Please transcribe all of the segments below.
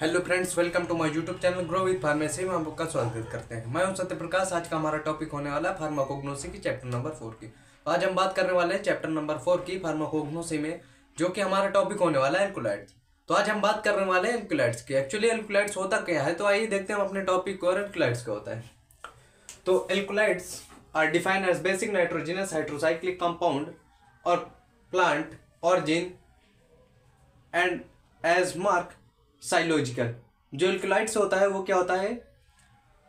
Hello friends, welcome to my YouTube channel grow with pharmacy में हम लोग का स्वागत करते हैं। मैं हूं सत्य प्रकाश। आज का हमारा टॉपिक होने वाला है फार्माकोग्नोसी की चैप्टर नंबर 4 की। आज हम बात करने वाले हैं चैप्टर नंबर 4 की फार्माकोग्नोसी में, जो कि हमारा टॉपिक होने वाला है एल्कोलाइड्स। तो आज हम बात करने वाले हैं एल्कोलाइड्स की। एक्चुअली एल्कोलाइड्स होता क्या है, तो आइए देखते हैं हम अपने टॉपिक को। और एल्कोलाइड्स क्या होता है, तो alkaloids are defined as basic nitrogenous hydrocyclic compound और plant origin and as mark physiological. जो एल्कोलाइड्स होता है वो क्या होता है,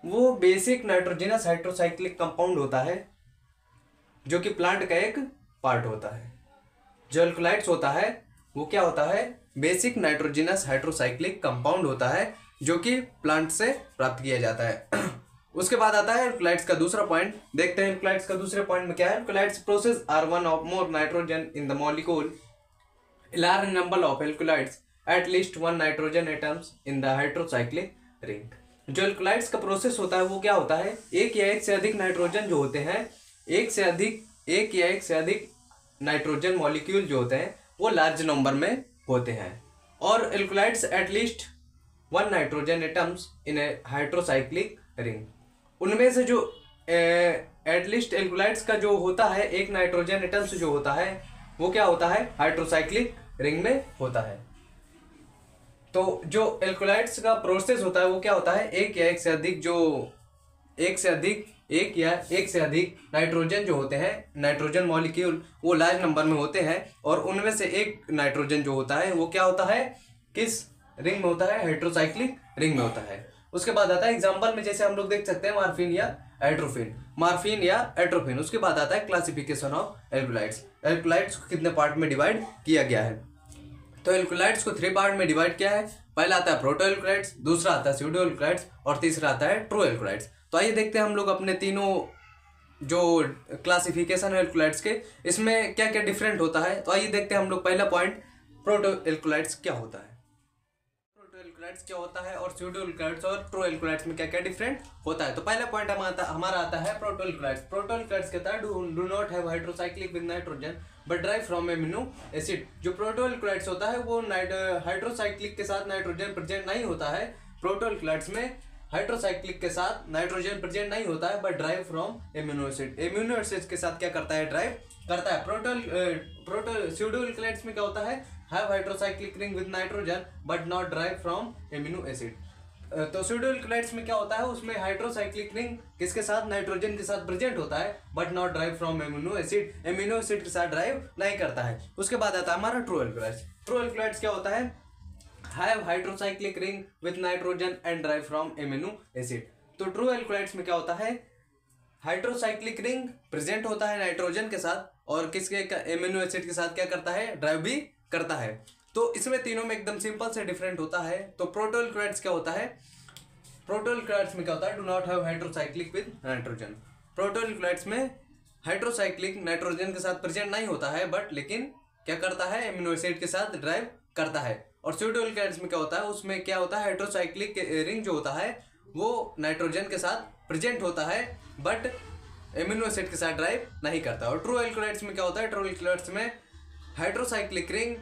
वो बेसिक नाइट्रोजनस हाइड्रोसाइक्लिक कंपाउंड होता है, जो कि प्लांट का एक पार्ट होता है। जो एल्कोलाइड्स होता है वो क्या होता है, बेसिक नाइट्रोजनस हाइड्रोसाइक्लिक कंपाउंड होता है, जो कि प्लांट से प्राप्त किया जाता है। उसके बाद आता है एल्कोलाइड्स का दूसरा पॉइंट। देखते हैं एल्कोलाइड्स का दूसरे पॉइंट में क्या है। Alkaloids process are one of more nitrogen in the molecule, large number of alkalides at least one nitrogen atoms in the hydrocyclic ring। जो एल्कोलाइड्स का प्रोसेस होता है वो क्या होता है, एक या एक से अधिक नाइट्रोजन जो होते हैं, एक या एक से अधिक नाइट्रोजन मॉलिक्यूल जो होते हैं वो लार्ज नंबर में होते हैं। और alkaloids at least one nitrogen atoms in A hydrocyclic ring, उनमें से जो एटलीस्ट एल्कोलाइड्स का जो होता है एक नाइट्रोजन एटम्स जो होता है वो क्या होता है, हाइड्रोसाइक्लिक रिंग में होता है। तो जो एल्कोलाइड्स का प्रोसेस होता है वो क्या होता है, एक या एक से अधिक नाइट्रोजन जो होते हैं, नाइट्रोजन मॉलिक्यूल वो लार्ज नंबर में होते हैं, और उनमें से एक नाइट्रोजन जो होता है वो क्या होता है, किस रिंग में होता है, हाइड्रोसाइक्लिक रिंग में होता है। उसके बाद आता है एग्जाम्पल में, जैसे हम लोग देख सकते हैं मार्फिन या एट्रोफिन। उसके बाद आता है क्लासिफिकेशन ऑफ एल्कोलाइड्स। एल्कोलाइड्स को कितने पार्ट में डिवाइड किया गया है, तो एल्कोलाइड्स को 3 पार्ट में डिवाइड किया है। पहला आता है प्रोटो एल्कोलाइड्स, दूसरा आता है स्यूडो एल्कोलाइड्स, और तीसरा आता है ट्रू एल्कोलाइड्स। तो आइए देखते हैं हम लोग अपने तीनों जो क्लासिफिकेशन है एल्कोलाइड्स के, इसमें क्या क्या डिफरेंट होता है। तो आइए देखते हैं हम लोग पहला पॉइंट, प्रोटो एल्कोलाइड्स क्या होता है, एल्कोलाइड्स क्या होता है, और स्यूडो एल्कोलाइड्स और ट्रू एल्कोलाइड्स में क्या क्या डिफरेंट होता है। तो पहला पॉइंट हमारा आता है प्रोटो एल्कोलाइड्स। प्रोटो एल्कोलाइड्स कहता है do not have hydrocyclic with nitrogen but drive from amino acid. जो प्रोटो एल्कोलाइड्स होता है वो हाइड्रोसाइक्लिक के साथ नाइट्रोजन प्रेजेंट नहीं होता है। प्रोटो एल्कोलाइड्स में हाइड्रोसाइक्लिक के साथ नाइट्रोजन प्रेजेंट नहीं होता है, but drive from amino acid. Amino acid के साथ क्या करता है, ड्राइव करता है। प्रोटो स्यूडो एल्कोलाइड्स में क्या होता है, have hydrocyclic ring with nitrogen but not drive from amino acid. तो स्यूडो एल्कोलाइड्स में क्या होता है, उसमें हाइड्रोसाइक्लिक रिंग किसके साथ, नाइट्रोजन के साथ प्रेजेंट होता है, but not drive from amino acid. Amino acid के साथ ड्राइव नहीं करता है। उसके बाद आता है हमारा ट्रू एल्कोलाइड्स। ट्रू एल्कोलाइड्स क्या होता है, have hydrocyclic ring with nitrogen and drive from amino acid. तो ट्रू एल्कोलाइड्स में क्या होता है, हाइड्रोसाइक्लिक रिंग प्रेजेंट होता है नाइट्रोजन के साथ, और किसके, एमिनो एसिड के साथ क्या करता है, ड्राइव भी करता है। तो इसमें तीनों में एकदम सिंपल से डिफरेंट होता है। तो प्रोटो एल्कोलाइड्स क्या होता है, प्रोटो एल्कोलाइड्स में क्या होता है, do not have hydrocyclic with nitrogen. Proto alkaloids में हाइड्रोसाइक्लिक नाइट्रोजन के साथ प्रेजेंट नहीं होता है, बट लेकिन क्या करता है, एमिनो एसिड के साथ ड्राइव करता है। और स्यूडो एल्कोलाइड्स में क्या होता है, उसमें क्या होता है, हाइड्रोसाइक्लिक रिंग जो होता है वो नाइट्रोजन के साथ प्रेजेंट होता है, बट एमिनो एसिड के साथ ड्राइव नहीं करता। और ट्रू एल्कोलाइड्स में क्या होता है, ट्रू एल्कोलाइड्स में हाइड्रोसाइक्लिक रिंग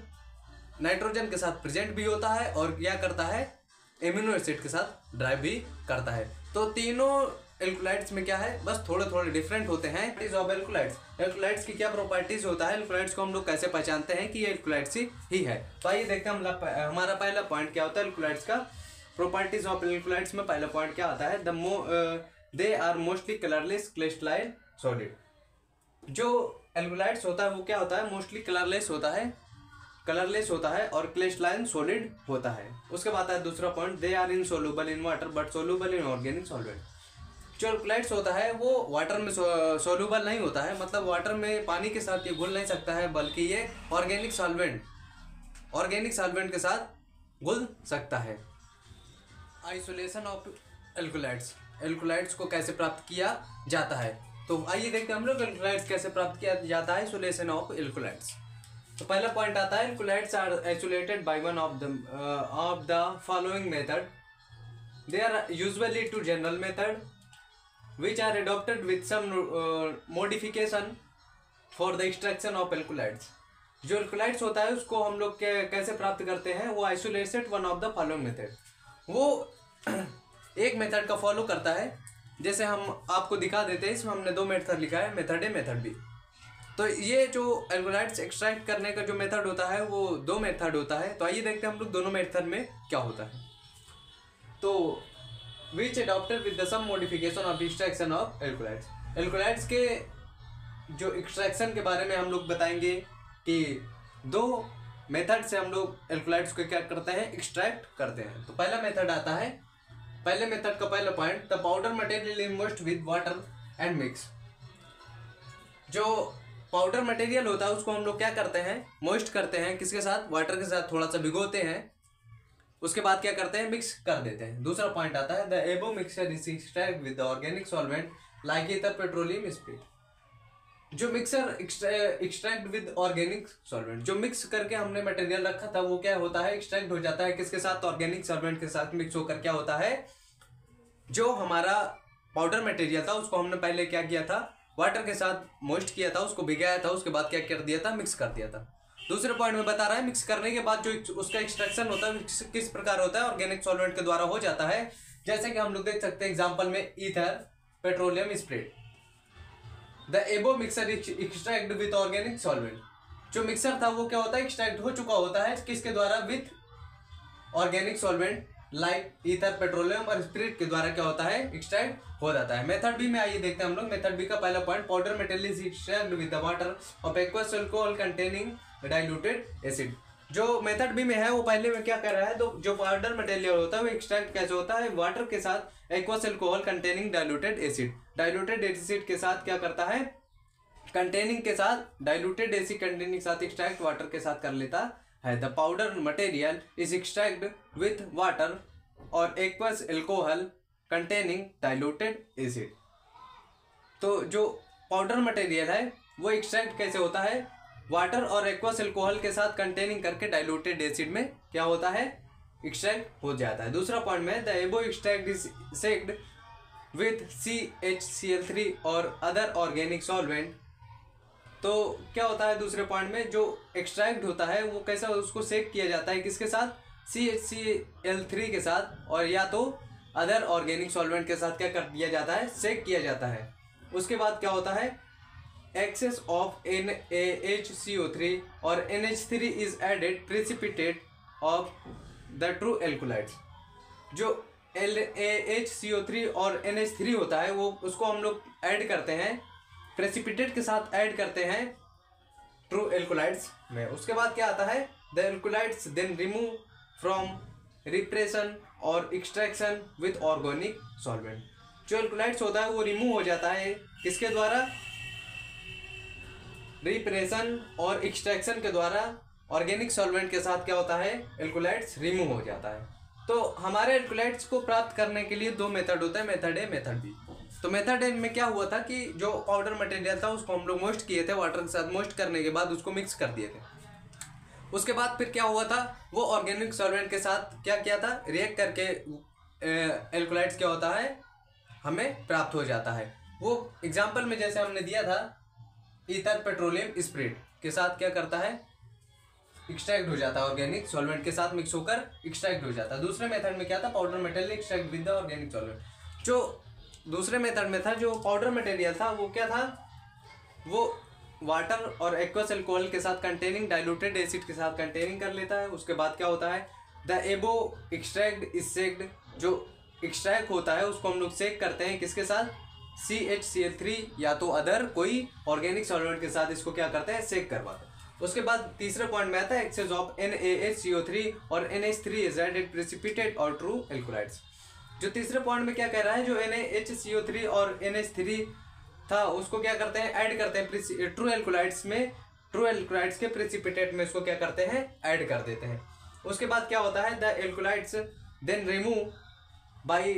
नाइट्रोजन के साथ प्रेजेंट भी होता है, और क्या करता है, एमिनो एसिड के साथ ड्राइव भी करता है। तो तीनों एल्कोलाइड्स में क्या है, बस थोड़े थोड़े डिफरेंट होते हैं। प्रॉपर्टीज ऑफ एल्कोलाइड्स, एल्कोलाइड्स की क्या प्रॉपर्टीज होता है, एल्कोलाइड्स को हम लोग कैसे पहचानते हैं कि ये एल्कोलाइड्स ही है। तो आइए देखते हैं हमारा पहला पॉइंट क्या होता है एल्कोलाइड्स का। प्रॉपर्टीज ऑफ एल्कोलाइड्स में पहला पॉइंट क्या आता है, they are mostly colourless crystalline solid. जो एल्कोलाइड्स होता है वो क्या होता है, मोस्टली कलरलेस होता है और क्रिस्टलाइन सॉलिड होता है। उसके बाद आता है दूसरा point, they are insoluble in water but soluble in organic solvent. जो एल्कोलाइड्स होता है वो वाटर में सोल्यूबल नहीं होता है, मतलब वाटर में पानी के साथ ये घुल नहीं सकता है, बल्कि ये ऑर्गेनिक सॉल्वेंट के साथ घुल सकता है। आइसोलेशन ऑफ एल्कोलाइड्स को कैसे प्राप्त किया जाता है, तो आइए देखते हैं हम लोग एल्कोलाइड्स कैसे प्राप्त किया जाता है, आइसोलेशन ऑफ एल्कोलाइड्स। तो पहला पॉइंट आता है, alkaloids are isolated by one of the following method. They are usually two general method which are adopted with some modification for the extraction of alkaloids। जो एल्कोलाइड्स होता है उसको हम लोग कैसे प्राप्त करते हैं, वो isolated one of the following method. वो एक मेथड का फॉलो करता है। जैसे हम आपको दिखा देते हैं, इसमें हमने 2 मेथड लिखा है, मेथड ए मेथड बी। तो ये जो एल्कोलाइट्स एक्सट्रैक्ट करने का जो मेथड होता है वो 2 मेथड होता है। तो आइए देखते हैं हम लोग दोनों मेथड में क्या होता है। तो which adopted with the some modification of extraction of alkaloids. Alkaloids के जो एक्सट्रैक्शन के बारे में हम लोग बताएंगे कि 2 मेथड से हम लोग एल्कोलाइट्स को क्या करते हैं, एक्सट्रैक्ट करते हैं। तो पहला मेथड आता है, पहले मेथड का पहला point, the powder material immersed with water and mix. जो पाउडर मटेरियल होता है उसको हम लोग क्या करते हैं, मॉइस्ट करते हैं, किसके साथ, वाटर के साथ थोड़ा सा भिगोते हैं, उसके बाद क्या करते हैं, मिक्स कर देते हैं। दूसरा पॉइंट आता है, the above mixture is extract with the organic solvent like ether petroleum spirit. जो mixer extract with organic solvent, जो मिक्स करके हमने मटेरियल रखा था वो क्या होता है, एक्सट्रैक्ट हो जाता है, किसके साथ, ऑर्गेनिक सॉल्वेंट के साथ मिक्स होकर क्या होता है, जो हमारा पाउडर मटेरियल था उसको हमने पहले क्या किया था, वाटर के साथ मॉइस्ट किया था, उसको भिगाया था, उसके बाद क्या कर दिया था, मिक्स कर दिया था। दूसरे पॉइंट में बता रहा है, मिक्स करने के बाद जो उसका एक्सट्रैक्शन होता है किस प्रकार होता है, ऑर्गेनिक सॉल्वेंट के द्वारा हो जाता है। जैसे कि हम लोग देख सकते हैं एग्जांपल में, ईथर पेट्रोलियम स्प्रिट। द एबो mixer extract with organic solvent. जो मिक्सर था वो क्या होता है, एक्सट्रैक्ट हो चुका होता है, किसके द्वारा, with organic solvent like ether petroleum और स्पिरिट के द्वारा क्या होता है, एक्सट्रैक्ट हो जाता है। मेथड बी में आइए देखते हैं हम लोग। मेथड बी का पहला point, powder material is extract with the water of aqueous alcohol containing diluted acid. जो मेथड बी में है वो पहले में क्या कर रहा है, तो जो पाउडर मटेरियल होता है वो एक्सट्रैक्ट कैसे होता है, वाटर के साथ aqueous alcohol containing diluted acid. Diluted acid के साथ क्या करता है, कंटेनिंग के साथ, डाइल्यूटेड एसिड कंटेनिंग के साथ एक्सट्रैक्ट वाटर के साथ कर लेता है। The powder material is extract with water और aqueous alcohol containing diluted acid. तो जो पाउडर मटेरियल है वो एक्सट्रैक्ट कैसे होता है, वाटर और एक्वस एल्कोहल के साथ कंटेनिंग करके डाइल्यूटेड एसिड में क्या होता है, एक्सट्रैक्ट हो जाता है। दूसरा पॉइंट में, द एबो extract is sacked with CHCl3 और अदर ऑर्गेनिक सॉल्वेंट। तो क्या होता है दूसरे पॉइंट में, जो एक्सट्रैक्ट होता है वो कैसा, उसको सेक किया जाता है, किसके साथ, CHCl3 के साथ, और या तो अदर ऑर्गेनिक सॉल्वेंट के साथ क्या कर दिया जाता है, सेक किया जाता है। उसके बाद क्या होता है, एक्सेस ऑफ NaHCO3 और NH3 is added precipitate of the true alkaloids. जो NaHCO3 और NH3 होता है वो उसको हम लोग ऐड करते हैं, प्रेसिपिटेट के साथ ऐड करते हैं ट्रू एल्कोलाइट्स में। उसके बाद क्या आता है, the alkaloids then remove from repression और एक्सट्रैक्शन विथ ऑर्गेनिक सॉल्वेंट। जो एल्कोलाइट्स होता है वो रिमूव हो जाता है, किसके द्वारा, रिप्रेशन और एक्सट्रैक्शन के द्वारा। ऑर्गेनिक सॉल्वेंट के साथ क्या होता है, एल्कोलाइट्स रिमूव हो जाता है। तो हमारे एल्कोलाइट्स को प्राप्त करने के लिए 2 मेथड होता है, मेथड ए मेथड बी। तो मेथड ए में क्या हुआ था कि जो पाउडर मटेरियल था उसको हम लोग मॉइस्ट किए थे, वाटर के साथ मॉइस्ट करने के बाद उसको मिक्स कर दिए थे। उसके बाद फिर क्या हुआ था, वो ऑर्गेनिक सॉल्वेंट के साथ क्या किया था, रिएक्ट करके एल्कोलाइट्स क्या होता है, हमें प्राप्त हो जाता है। वो एग्जाम्पल में जैसे हमने दिया था, ईथर पेट्रोलियम स्प्रिट के साथ क्या करता है, एक्सट्रैक्ट हो जाता है, ऑर्गेनिक सॉल्वेंट के साथ मिक्स होकर एक्सट्रैक्ट हो जाता है। दूसरे मेथड में क्या था, powder material extract with the organic solvent. जो दूसरे मेथड में था, जो पाउडर मटेरियल था वो क्या था, वो वाटर और एक्वस अल्कोहल के साथ कंटेनिंग डाइल्यूटेड एसिड के साथ कंटेनिंग कर लेता है। उसके बाद क्या होता है, द एबो एक्सट्रैक्ट इज सेक्ड। जो एक्सट्रैक्ट होता है उसको हम लोग सेक करते हैं, किसके साथ, CHCl3 या तो अदर कोई ऑर्गेनिक सॉल्वेंट के साथ इसको क्या करते हैं, सेक करवाते हैं। उसके बाद तीसरे पॉइंट में आता है, एक्सेस ऑफ NaHCO3 और NH3 इज एडेड प्रेसिपिटेट और ट्रू एल्कोलाइट्स। जो तीसरे पॉइंट में क्या कह रहा है, जो NaHCO3 और NH3 था उसको क्या करते हैं, ऐड करते हैं ट्रू एल्कोलाइट्स में, ट्रू एल्कोलाइट्स के प्रेसिपिटेट में इसको क्या करते हैं, ऐड कर देते हैं। उसके बाद क्या होता है, the alkaloids then remove by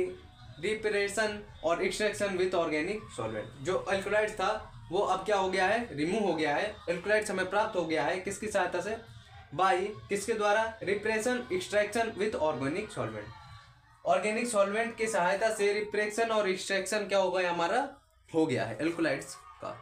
रिपरेशन और एक्सट्रैक्शन विथ ऑर्गेनिक सॉल्वेंट। जो एल्कोलाइट्स था वो अब क्या हो गया है, रिमूव हो गया है, एल्कोलाइट्स हमें प्राप्त हो गया है, किसकी सहायता से, बाय किसके द्वारा, repression extraction with organic solvent. Organic solvent की सहायता से रिप्रेशन और एक्सट्रैक्शन क्या हो गया, हमारा हो गया है एल्कोलाइट्स का।